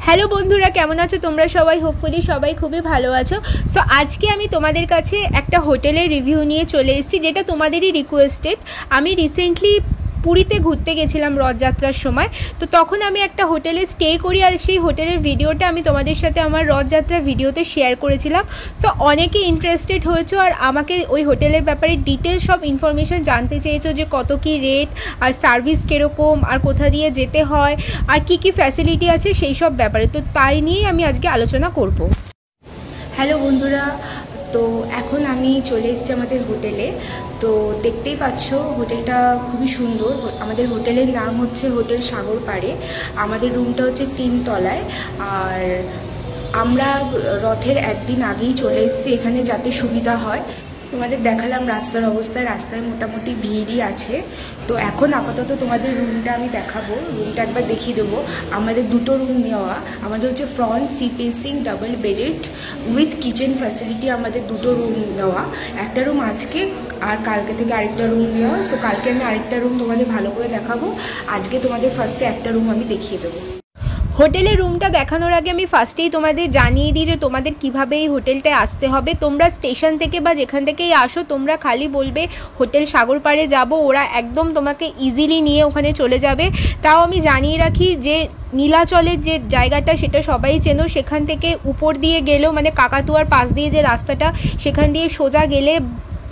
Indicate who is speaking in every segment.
Speaker 1: Hello বন্ধুরা, কেমন আছো তোমরা সবাই? হোপফুলি সবাই খুবই ভালো আছো। সো আজকে আমি তোমাদের কাছে একটা হোটেলের রিভিউ নিয়ে চলে এসেছি, যেটা তোমাদেরই রিকোয়েস্টেড। আমি রিসেন্টলি পুরীতে ঘুরতে গেছিলাম রথযাত্রার সময়, তো তখন আমি একটা হোটেলে স্টে করি, আর সেই হোটেলের ভিডিওটা আমি তোমাদের সাথে আমার রথযাত্রার ভিডিওতে শেয়ার করেছিলাম। সো অনেকে ইন্টারেস্টেড হয়েছো আর আমাকে ওই হোটেলের ব্যাপারে ডিটেলস সব ইনফরমেশান জানতে চেয়েছো, যে কত কী রেট আর সার্ভিস কীরকম আর কোথা দিয়ে যেতে হয় আর কি কি ফ্যাসিলিটি আছে সেই সব ব্যাপারে। তো তাই নিয়েই আমি আজকে আলোচনা করব। হ্যালো বন্ধুরা, তো এখন আমি চলে এসেছি আমাদের হোটেলে। তো দেখতেই পাচ্ছ হোটেলটা খুবই সুন্দর। আমাদের হোটেলের নাম হচ্ছে হোটেল সাগর পাড়ে। আমাদের রুমটা হচ্ছে 3 তলায়। আর আমরা রথের একদিন আগেই চলে এসেছি এখানে, যাতে সুবিধা হয়। তোমাদের দেখালাম রাস্তার অবস্থা, রাস্তায় মোটামুটি ভিড়ই আছে। তো এখন আপাতত তোমাদের রুমটা আমি দেখাবো, রুমটা একবার দেখিয়ে দেবো। আমাদের দুটো রুম নেওয়া, আমাদের হচ্ছে front sea facing double bedded with kitchen facility. আমাদের দুটো রুম নেওয়া, একটা রুম আজকে আর কালকে থেকে আরেকটা রুম নেওয়া। সো কালকে আমি আরেকটা রুম তোমাদের ভালো করে দেখাবো, আজকে তোমাদের ফার্স্টে একটা রুম আমি দেখিয়ে দেবো। হোটেলের রুমটা দেখানোর আগে আমি ফার্স্টেই তোমাদের জানিয়ে দিই যে তোমাদের কিভাবে এই হোটেলটায় আসতে হবে। তোমরা স্টেশন থেকে বা যেখান থেকেই আসো, তোমরা খালি বলবে হোটেল সাগর পাড়ে যাব, ওরা একদম তোমাকে ইজিলি নিয়ে ওখানে চলে যাবে। তাও আমি জানিয়ে রাখি যে নীলাচলের যে জায়গাটা সেটা সবাই চেনো, সেখান থেকে উপর দিয়ে গেলেও মানে কাকাতুয়ার পাশ দিয়ে যে রাস্তাটা, সেখান দিয়ে সোজা গেলে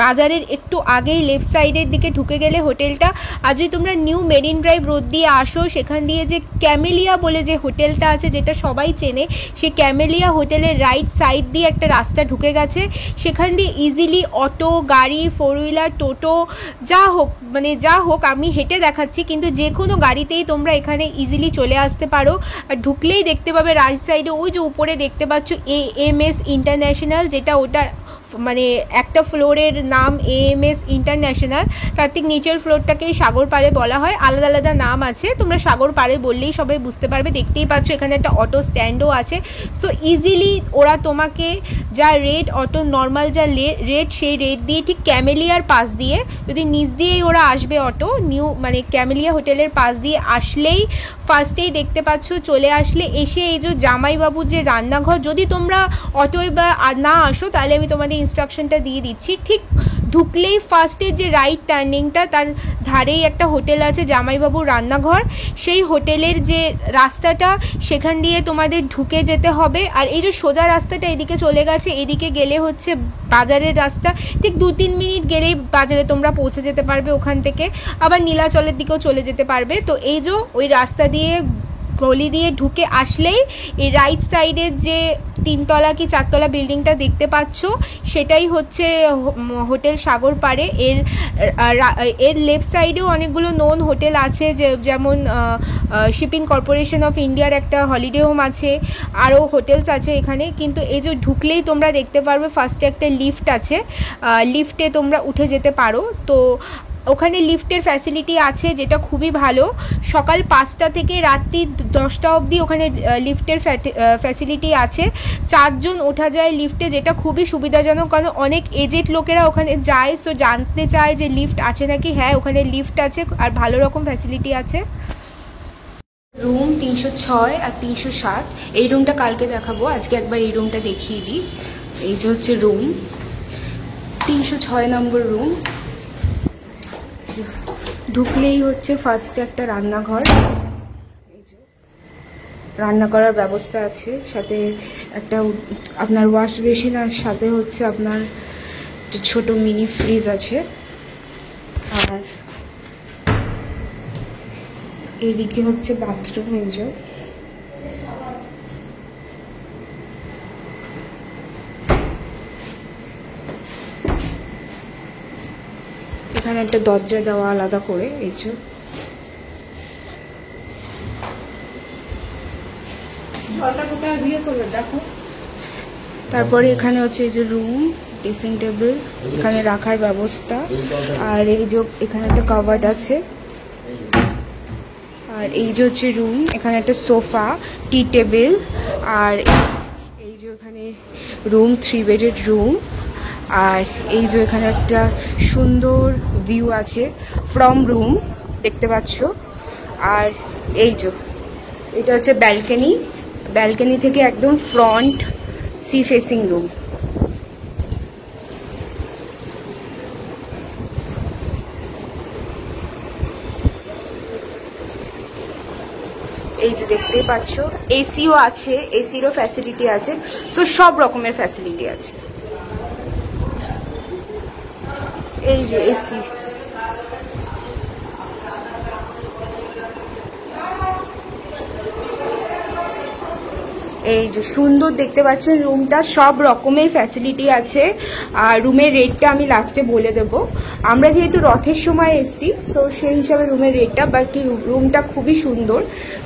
Speaker 1: বাজারের একটু আগেই লেফট সাইডের দিকে ঢুকে গেলে হোটেলটা। আর যদি তোমরা নিউ মেরিন ড্রাইভ রোড দিয়ে আসো, সেখান দিয়ে যে ক্যামেলিয়া বলে যে হোটেলটা আছে, যেটা সবাই চেনে, সেই ক্যামেলিয়া হোটেলের রাইট সাইড দিয়ে একটা রাস্তা ঢুকে গেছে। সেখান দিয়ে ইজিলি অটো, গাড়ি, 4 হুইলার, টোটো যা হোক আমি হেঁটে দেখাচ্ছি, কিন্তু যে কোনো গাড়িতেই তোমরা এখানে ইজিলি চলে আসতে পারো। আর ঢুকলেই দেখতে পাবে রাইট সাইডে ওই যে উপরে দেখতে পাচ্ছ AMS ইন্টারন্যাশনাল, যেটা ওটার মানে একটা ফ্লোরের নাম AMS ইন্টারন্যাশনাল, তার ঠিক নিচের ফ্লোরটাকেই সাগর পাড়ে বলা হয়। আলাদা আলাদা নাম আছে, তোমরা সাগর পাড়ে বললেই সবাই বুঝতে পারবে। দেখতেই পাচ্ছ এখানে একটা অটো স্ট্যান্ডও আছে। সো ইজিলি ওরা তোমাকে যা রেট, অটো নর্মাল যা রেট, সেই রেট দিয়ে ঠিক ক্যামেলিয়ার পাশ দিয়ে, যদি নিচ দিয়েই ওরা আসবে অটো, নিউ মানে ক্যামেলিয়া হোটেলের পাশ দিয়ে আসলেই ফার্স্টেই দেখতে পাচ্ছ, চলে আসলে এসে এই যে জামাইবাবুর যে রান্নাঘর, যদি তোমরা অটোয় বা না আসো তাহলে আমি তোমাদের ইনস্ট্রাকশনটা দিয়ে দিচ্ছি। ঠিক ঢুকলেই ফার্স্টের যে রাইট টার্নিংটা, তার ধারেই একটা হোটেল আছে জামাইবাবুর রান্নাঘর। সেই হোটেলের যে রাস্তাটা, সেখান দিয়ে তোমাদের ঢুকে যেতে হবে। আর এই যে সোজা রাস্তাটা এদিকে চলে গেছে, এদিকে গেলে হচ্ছে বাজারের রাস্তা। ঠিক 2-3 মিনিট গেলেই বাজারে তোমরা পৌঁছে যেতে পারবে ওখান থেকে। আবার নীলাচলের দিকেও চলে যেতে পারবে। তো এই যে ওই রাস্তা দিয়ে গলি দিয়ে ঢুকে আসলেই এই রাইট সাইডের যে 3 তলা কি 4 তলা বিল্ডিংটা দেখতে পাচ্ছ, সেটাই হচ্ছে হোটেল সাগর পাড়ে। এর লেফট সাইডেও অনেকগুলো নোন হোটেল আছে, যেমন শিপিং কর্পোরেশন অফ ইন্ডিয়ার একটা হলিডে হোম আছে, আরও হোটেলস আছে এখানে। কিন্তু এই যে ঢুকলেই তোমরা দেখতে পারবে ফার্স্টে একটা লিফট আছে, লিফটে তোমরা উঠে যেতে পারো। তো ওখানে লিফটের ফ্যাসিলিটি আছে, যেটা খুবই ভালো। সকাল 5টা থেকে রাত্রি 10টা অবধি ওখানে লিফটের ফ্যাসিলিটি আছে। 4 জন ওঠা যায় লিফটে, যেটা খুবই সুবিধাজনক, কারণ অনেক এজেড লোকেরা ওখানে যায়। সো জানতে চায় যে লিফট আছে নাকি। হ্যাঁ, ওখানে লিফট আছে আর ভালো রকম ফ্যাসিলিটি আছে। রুম 306 আর 307, এই রুমটা কালকে দেখাবো, আজকে একবার এই রুমটা দেখিয়ে দিই। এই যে হচ্ছে রুম 306 নম্বর রুম। ঢুকলেই হচ্ছে ফার্স্টে একটা রান্নাঘর, রান্না করার ব্যবস্থা আছে, সাথে একটা আপনার ওয়াশ বেসিন, আর সাথে হচ্ছে আপনার ছোট মিনি ফ্রিজ আছে। আর এইদিকে হচ্ছে বাথরুম। এই যে এখানে একটা দরজা দেওয়া আলাদা করে। এই যে তারপরে এখানে হচ্ছে এই যে রুম, ড্রেসিং টেবিল, এখানে রাখার ব্যবস্থা। আর এই যে এখানে একটা কাভার্ড আছে। আর এই যে হচ্ছে রুম, এখানে একটা সোফা, টি টেবিল। আর এই যে এখানে রুম 3 বেডেড রুম। আর এই যে এখানে একটা সুন্দর ভিউ আছে ফ্রম রুম, দেখতে পাচ্ছ। আর এই যে এটা হচ্ছে ব্যালকনি, ব্যালকনি থেকে একদম ফ্রন্ট সি ফেসিং রুম। এই যে দেখতেই পাচ্ছ, এসিও আছে, এসিরও ফ্যাসিলিটি আছে, সো সব রকমের ফ্যাসিলিটি আছে। এই যে এসি, এই যে সুন্দর দেখতে পাচ্ছেন রুমটা, সব রকমের ফ্যাসিলিটি আছে। আর রুমের রেটটা আমি লাস্টে বলে দেব। আমরা যেহেতু রথের সময় এসছি, সো সেই হিসাবে রুমের রেটটা, বাকি রুমটা খুবই সুন্দর।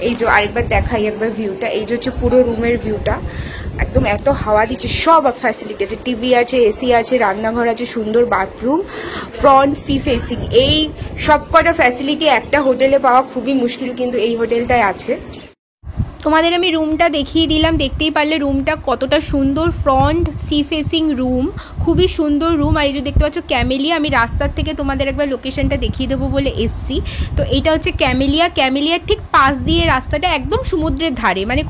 Speaker 1: এই যে আরেকবার দেখাই একবার ভিউটা, এই যে হচ্ছে পুরো রুমের ভিউটা, একদম এত হাওয়া দিচ্ছে, সব ফ্যাসিলিটি আছে, টিভি আছে, এসি আছে, রান্নাঘর আছে, সুন্দর বাথরুম, ফ্রন্ট সি ফেসিং। এই সব কটা ফ্যাসিলিটি একটা হোটেলে পাওয়া খুবই মুশকিল, কিন্তু এই হোটেলটায় আছে। তোমাদের আমি রুমটা দেখিয়ে দিলাম, দেখতেই পারলে রুমটা কতটা সুন্দর, ফ্রন্ট সি ফেসিং রুম, খুবই সুন্দর রুম। আর এই যে দেখতে পাচ্ছ ক্যামেলিয়া, আমি রাস্তার থেকে তোমাদের একবার লোকেশনটা দেখিয়ে দেবো বলে এসছি। তো এটা হচ্ছে ক্যামেলিয়া, ক্যামেলিয়ার ঠিক পাশ দিয়ে রাস্তাটা, একদম সমুদ্রের ধারে, মানে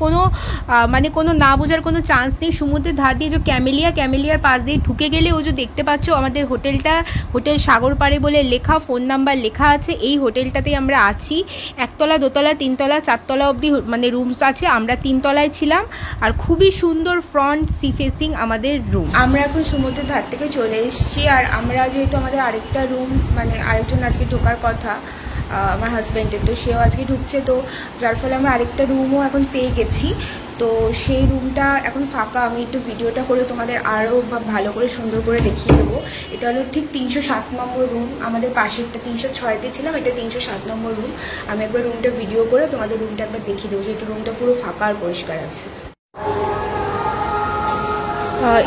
Speaker 1: কোনো না বোঝার কোনো চান্স নেই, সমুদ্রের ধার দিয়ে যে ক্যামেলিয়া, ক্যামেলিয়ার পাশ দিয়ে ঢুকে গেলে ও যে দেখতে পাচ্ছ আমাদের হোটেলটা, হোটেল সাগর পাড়ে বলে লেখা, ফোন নাম্বার লেখা আছে। এই হোটেলটাতেই আমরা আছি, একতলা, দোতলা, তিনতলা, চারতলা অবধি মানে রুমস আছে, আমরা তিনতলায় ছিলাম। আর খুবই সুন্দর ফ্রন্ট সি ফেসিং আমাদের রুম। আমরা এখন সমুদ্রের ধার থেকে চলে এসেছি, আর আমরা যেহেতু আমাদের আরেকটা রুম, মানে আরেকজন আজকে ঢোকার কথা আমার হাজব্যান্ডের, তো সেও আজকে ঢুকছে, তো যার ফলে আমরা আরেকটা রুমও এখন পেয়ে গেছি। তো সেই রুমটা এখন ফাঁকা, আমি একটু ভিডিওটা করে তোমাদের আরও ভালো করে সুন্দর করে দেখিয়ে দেবো। এটা হলো ঠিক 307 নম্বর রুম, আমাদের পাশেরটা 306তে ছিলাম, এটা 307 নম্বর রুম। আমি একবার রুমটা ভিডিও করে তোমাদের রুমটা একবার দেখিয়ে দেবো, যেহেতু রুমটা পুরো ফাঁকা আর পরিষ্কার আছে।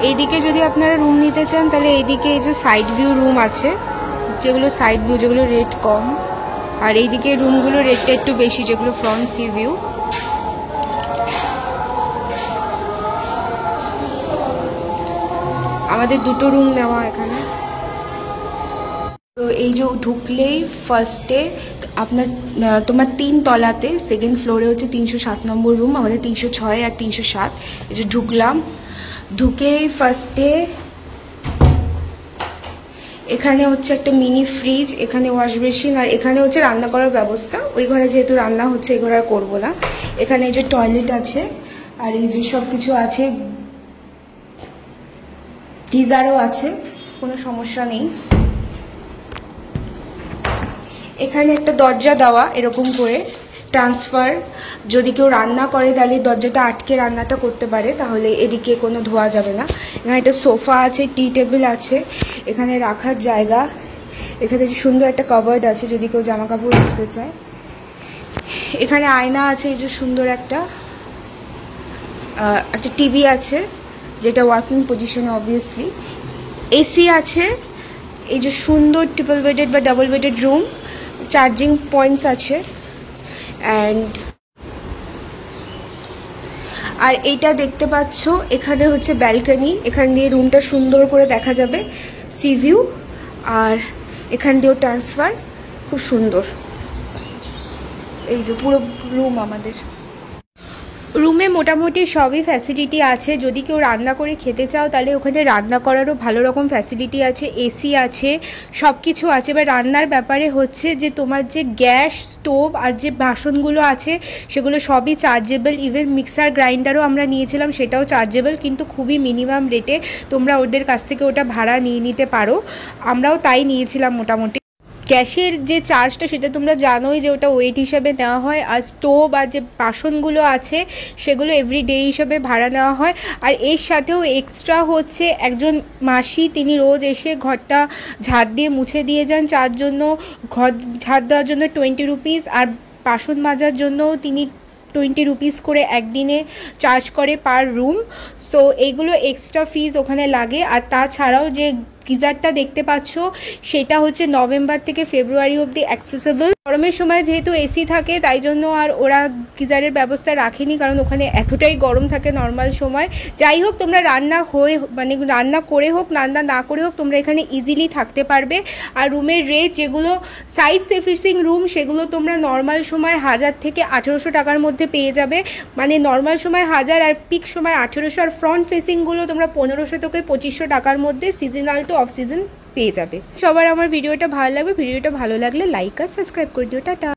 Speaker 1: এইদিকে যদি আপনারা রুম নিতে চান, তাহলে এইদিকে এই যে সাইড ভিউ রুম আছে, যেগুলো সাইড ভিউ, যেগুলো রেট কম, আর এইদিকে রুমগুলো রেটটা একটু বেশি, যেগুলো ফ্রন্ট সি ভিউ। আমাদের দুটো রুম নেওয়া এখানে। তো এই যে ঢুকলেই ফার্স্টে তোমার 3 তলাতে, সেকেন্ড ফ্লোরে হচ্ছে 307 নম্বর রুম, আমাদের 306 আর 307। এই যে ঢুকলাম, ঢুকেই ফার্স্টে এখানে হচ্ছে একটা মিনি ফ্রিজ, এখানে ওয়াশ বেসিন, আর এখানে হচ্ছে রান্না করার ব্যবস্থা। ওই ঘরে যেহেতু রান্না হচ্ছে, এই ঘরে আর করবো না। এখানে এই যে টয়লেট আছে, আর এই যে সব কিছু আছে, গিজারও আছে, কোনো সমস্যা নেই। এখানে একটা দরজা দেওয়া এরকম করে ট্রান্সফার, যদি কেউ রান্না করে তাহলে দরজাটা আটকে রান্নাটা করতে পারে, তাহলে এদিকে কোনো ধোয়া যাবে না। এখানে একটা সোফা আছে, টি টেবিল আছে, এখানে রাখার জায়গা, এখানে সুন্দর একটা কাবার্ড আছে যদি কেউ জামা কাপড় রাখতে চায়। এখানে আয়না আছে, এই যে সুন্দর একটা টিভি আছে, যেটা ওয়ার্কিং পজিশনে অবভিয়াসলি। এসি আছে, এই যে সুন্দর ট্রিপল বেডেড বা double bedded room, charging points আছে। আর এইটা দেখতে পাচ্ছ, এখানে হচ্ছে ব্যালকনি, এখান দিয়ে রুমটা সুন্দর করে দেখা যাবে, সি ভিউ, আর এখান দিয়েও ট্রান্সফার, খুব সুন্দর। এই যে পুরো রুম আমাদের। রুমে মোটামুটি সবই ফ্যাসিলিটি আছে, যদি কেউ রান্না করে খেতে চাও তাহলে ওখানে রান্না করারও ভালো রকম ফ্যাসিলিটি আছে, এসি আছে, সব কিছু আছে। এবার রান্নার ব্যাপারে হচ্ছে যে তোমার যে গ্যাস স্টোভ আর যে বাসনগুলো আছে সেগুলো সবই চার্জেবল, ইভেন মিক্সার গ্রাইন্ডারও আমরা নিয়েছিলাম, সেটাও চার্জেবল, কিন্তু খুবই মিনিমাম রেটে তোমরা ওদের কাছ থেকে ওটা ভাড়া নিয়ে নিতে পারো। আমরাও তাই নিয়েছিলাম মোটামুটি। গ্যাসের যে চার্জটা সেটা তোমরা জানোই যে ওটা ওয়েট হিসাবে নেওয়া হয়, আর স্টোভ আর যে বাসনগুলো আছে সেগুলো এভরিডে হিসাবে ভাড়া নেওয়া হয়। আর এর সাথেও এক্সট্রা হচ্ছে একজন মাসি, তিনি রোজ এসে ঘরটা ঝাড় দিয়ে মুছে দিয়ে যান, তার জন্য ঘর ঝাড় দেওয়ার জন্য 20 রুপিস, আর বাসন মাজার জন্যও তিনি 20 রুপিস করে একদিনে চার্জ করে পার রুম। সো এইগুলো এক্সট্রা ফিজ ওখানে লাগে। আর তাছাড়াও যে গিজারটা দেখতে পাচ্ছ সেটা হচ্ছে নভেম্বর থেকে ফেব্রুয়ারি অবধি অ্যাক্সেসেবল। গরমের সময় যেহেতু এসি থাকে তাই জন্য আর ওরা গিজারের ব্যবস্থা রাখেনি, কারণ ওখানে এতটাই গরম থাকে নর্মাল সময়। যাই হোক, তোমরা রান্না করে হোক রান্না না করে হোক তোমরা এখানে ইজিলি থাকতে পারবে। আর রুমের রেট যেগুলো সাইজ সেফিসিং রুম সেগুলো তোমরা নর্মাল সময় 1000 থেকে 1800 টাকার মধ্যে পেয়ে যাবে। মানে নর্মাল সময় 1000 আর পিক সময় 1800, আর ফ্রন্ট ফেসিংগুলো তোমরা 1500 থেকে 2500 টাকার মধ্যে সিজনাল টু অফ সিজন পেয়ে যাবে। সবার আমার ভিডিওটা ভালো লাগবে, ভিডিওটা ভালো লাগলে লাইক আর সাবস্ক্রাইব করে দিও। টাটা।